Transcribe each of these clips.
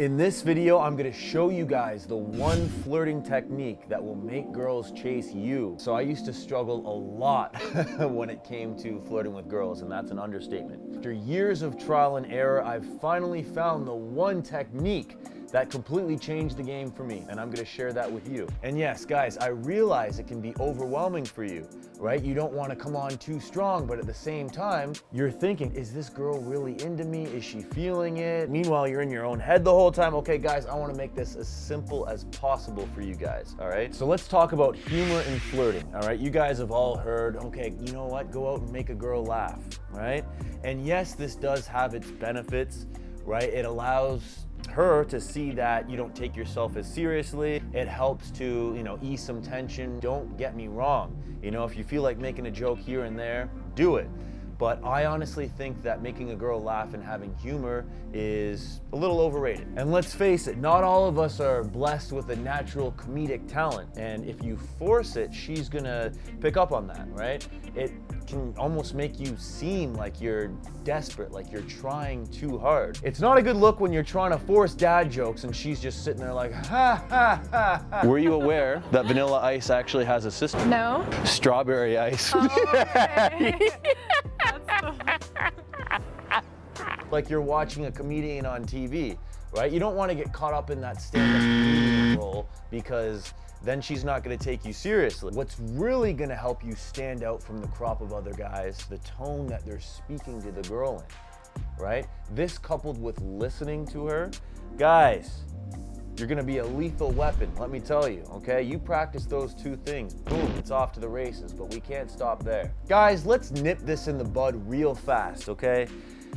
In this video, I'm gonna show you guys the one flirting technique that will make girls chase you. So I used to struggle a lot when it came to flirting with girls, and that's an understatement. After years of trial and error, I've finally found the one technique that completely changed the game for me, and I'm gonna share that with you. And yes, guys, I realize it can be overwhelming for you, right? You don't wanna come on too strong, but at the same time, you're thinking, is this girl really into me? Is she feeling it? Meanwhile, you're in your own head the whole time. Okay, guys, I wanna make this as simple as possible for you guys, all right? So let's talk about humor and flirting, all right? You guys have all heard, okay, you know what? Go out and make a girl laugh, right? And yes, this does have its benefits, right? It allows her to see that you don't take yourself as seriously. It helps to, ease some tension. Don't get me wrong. If you feel like making a joke here and there, do it. But I honestly think that making a girl laugh and having humor is a little overrated. And let's face it, not all of us are blessed with a natural comedic talent. And if you force it, she's gonna pick up on that, right? It can almost make you seem like you're desperate, like you're trying too hard. It's not a good look when you're trying to force dad jokes and she's just sitting there like, ha, ha, ha, ha. Were you aware that Vanilla Ice actually has a sister? No. Strawberry Ice. Oh, okay. Like you're watching a comedian on TV, right? You don't want to get caught up in that stand-up comedian role because then she's not going to take you seriously. What's really going to help you stand out from the crop of other guys, the tone that they're speaking to the girl in, right? This coupled with listening to her, guys, you're gonna be a lethal weapon, let me tell you, okay? You practice those two things, boom, it's off to the races, but we can't stop there. Guys, let's nip this in the bud real fast, okay?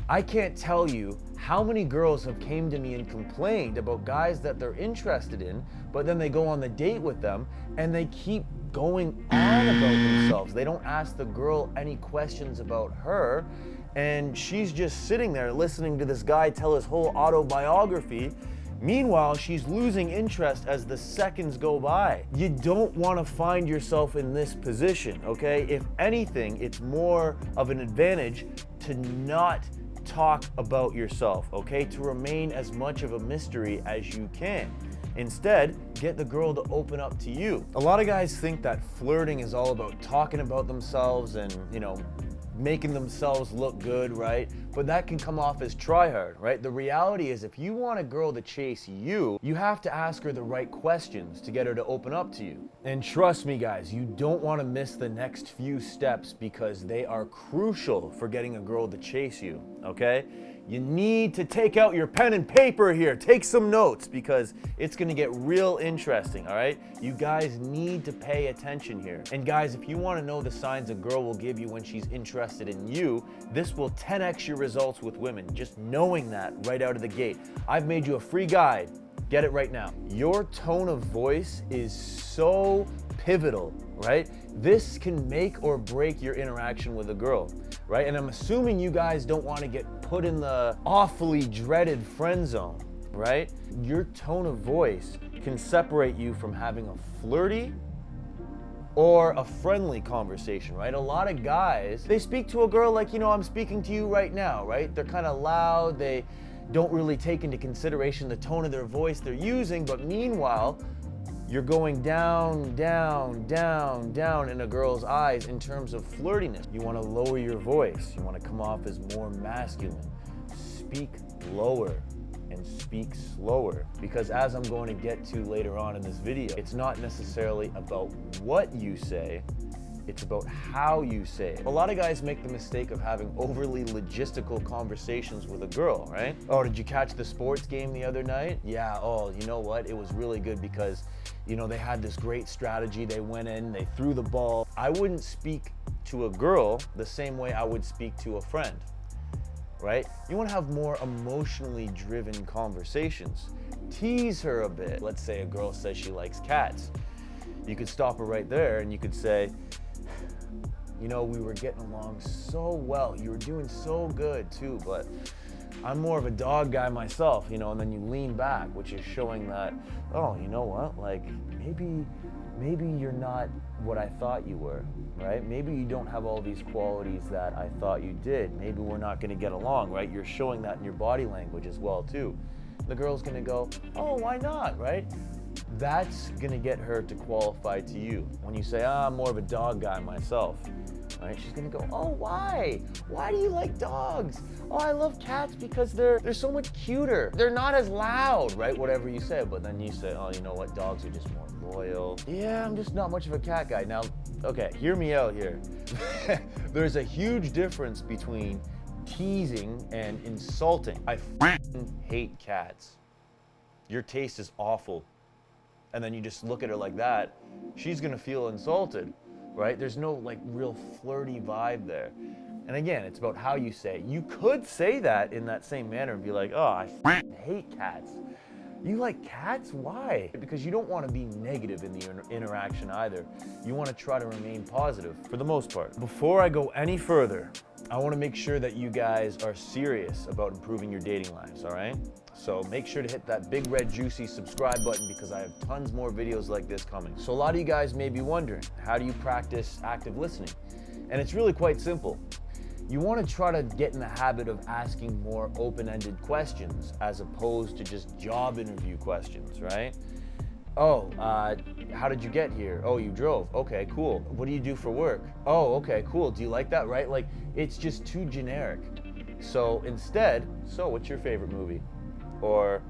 I can't tell you how many girls have came to me and complained about guys that they're interested in, but then they go on the date with them and they keep going on about themselves. They don't ask the girl any questions about her, and she's just sitting there listening to this guy tell his whole autobiography. Meanwhile, she's losing interest as the seconds go by. You don't want to find yourself in this position, okay? If anything, it's more of an advantage to not talk about yourself, okay? To remain as much of a mystery as you can. Instead, get the girl to open up to you. A lot of guys think that flirting is all about talking about themselves and, making themselves look good, right? But that can come off as try hard, right? The reality is if you want a girl to chase you, you have to ask her the right questions to get her to open up to you. And trust me, guys, you don't want to miss the next few steps because they are crucial for getting a girl to chase you, okay? You need to take out your pen and paper here. Take some notes because it's gonna get real interesting, all right? You guys need to pay attention here. And guys, if you wanna know the signs a girl will give you when she's interested in you, this will 10x your results with women, just knowing that right out of the gate. I've made you a free guide. Get it right now. Your tone of voice is so pivotal, right? This can make or break your interaction with a girl, right? And I'm assuming you guys don't want to get put in the awfully dreaded friend zone, right? Your tone of voice can separate you from having a flirty or a friendly conversation, right? A lot of guys, they speak to a girl like, I'm speaking to you right now, right? They're kind of loud, they don't really take into consideration the tone of their voice they're using, but meanwhile, you're going down, down, down, down in a girl's eyes in terms of flirtiness. You want to lower your voice. You want to come off as more masculine. Speak lower and speak slower. Because as I'm going to get to later on in this video, it's not necessarily about what you say, it's about how you say it. A lot of guys make the mistake of having overly logistical conversations with a girl, right? Oh, did you catch the sports game the other night? Yeah, oh, you know what? It was really good because, they had this great strategy. They went in, they threw the ball. I wouldn't speak to a girl the same way I would speak to a friend, right? You want to have more emotionally driven conversations. Tease her a bit. Let's say a girl says she likes cats. You could stop her right there and you could say, we were getting along so well. You were doing so good too, but I'm more of a dog guy myself, and then you lean back, which is showing that, oh, you know what, like maybe you're not what I thought you were, right? Maybe you don't have all these qualities that I thought you did. Maybe we're not gonna get along, right? You're showing that in your body language as well too. the girl's gonna go, oh, why not, right? That's gonna get her to qualify to you. When you say, I'm more of a dog guy myself, right? She's gonna go, oh, why? Why do you like dogs? Oh, I love cats because they're so much cuter. They're not as loud, right? Whatever you say, but then you say, oh, you know what? Dogs are just more loyal. Yeah, I'm just not much of a cat guy. Now, okay, hear me out here. There's a huge difference between teasing and insulting. I hate cats. Your taste is awful. And then you just look at her like that, she's gonna feel insulted, right? There's no like real flirty vibe there. And again, it's about how you say it. You could say that in that same manner and be like, oh, I hate cats. You like cats? Why? Because you don't want to be negative in the interaction either. You want to try to remain positive for the most part. Before I go any further, I want to make sure that you guys are serious about improving your dating lives, all right? So make sure to hit that big red juicy subscribe button because I have tons more videos like this coming. So a lot of you guys may be wondering, how do you practice active listening? And it's really quite simple. You want to try to get in the habit of asking more open-ended questions as opposed to just job interview questions, right? Oh, how did you get here? Oh, you drove. Okay, cool. What do you do for work? Oh, okay, cool. Do you like that, right? Like, it's just too generic. So instead, so what's your favorite movie? Or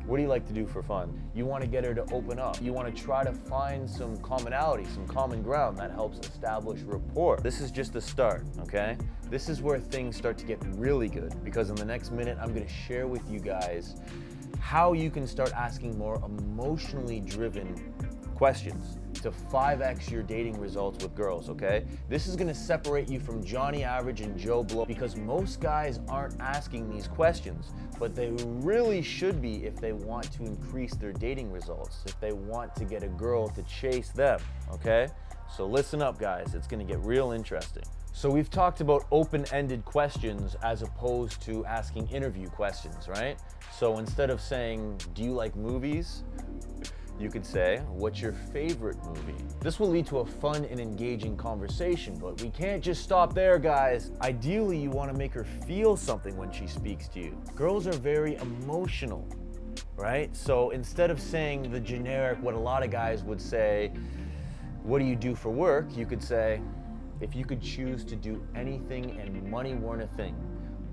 what do you like to do for fun? You want to get her to open up. You want to try to find some commonality, some common ground that helps establish rapport. This is just the start, okay? This is where things start to get really good because in the next minute, I'm going to share with you guys how you can start asking more emotionally driven questions to 5x your dating results with girls, okay? This is gonna separate you from Johnny Average and Joe Blow because most guys aren't asking these questions, but they really should be if they want to increase their dating results, if they want to get a girl to chase them, okay? So listen up, guys, it's gonna get real interesting. So we've talked about open-ended questions as opposed to asking interview questions, right? So instead of saying, do you like movies? You could say, what's your favorite movie? This will lead to a fun and engaging conversation, but we can't just stop there, guys. Ideally, you want to make her feel something when she speaks to you. Girls are very emotional, right? So instead of saying the generic, what a lot of guys would say, what do you do for work? You could say, if you could choose to do anything and money weren't a thing,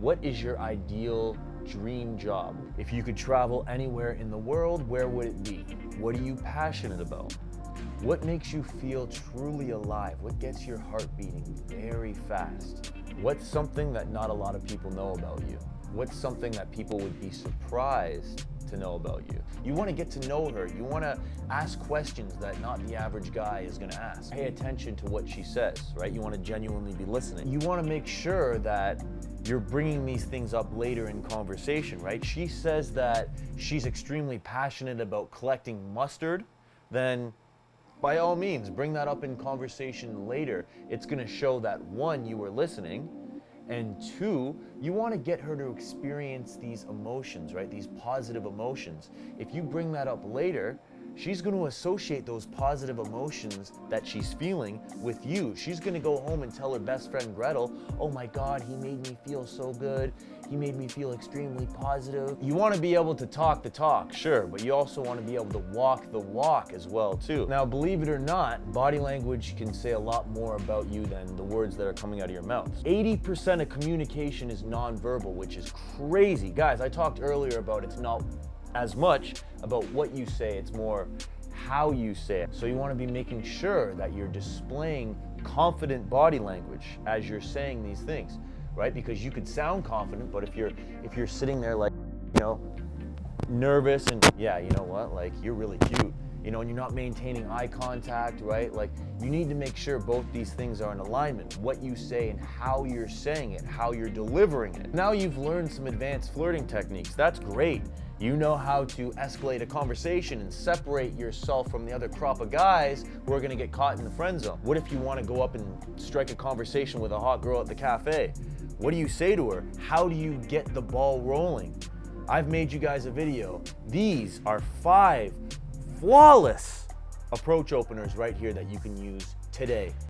what is your ideal dream job? If you could travel anywhere in the world, where would it be? What are you passionate about? What makes you feel truly alive? What gets your heart beating very fast? What's something that not a lot of people know about you? What's something that people would be surprised to know about you? You want to get to know her. You want to ask questions that not the average guy is going to ask. Pay attention to what she says, right? You want to genuinely be listening. You want to make sure that you're bringing these things up later in conversation, right? She says that she's extremely passionate about collecting mustard, then by all means, bring that up in conversation later. It's gonna show that one, you were listening, and two, you wanna get her to experience these emotions, right? These positive emotions. If you bring that up later, she's going to associate those positive emotions that she's feeling with you. She's going to go home and tell her best friend Gretel, oh my God, he made me feel so good. He made me feel extremely positive. You want to be able to talk the talk, sure, but you also want to be able to walk the walk as well too. Now, believe it or not, body language can say a lot more about you than the words that are coming out of your mouth. 80% of communication is nonverbal, which is crazy. Guys, I talked earlier about it's not as much about what you say, it's more how you say it. So you want to be making sure that you're displaying confident body language as you're saying these things, right? Because you could sound confident, but if you're sitting there like, you know, nervous and yeah, you know what, like you're really cute, you know, and you're not maintaining eye contact, right? Like you need to make sure both these things are in alignment, what you say and how you're saying it, how you're delivering it. Now you've learned some advanced flirting techniques. That's great. You know how to escalate a conversation and separate yourself from the other crop of guys who are gonna get caught in the friend zone. What if you wanna go up and strike a conversation with a hot girl at the cafe? What do you say to her? How do you get the ball rolling? I've made you guys a video. These are 5 flawless approach openers right here that you can use today.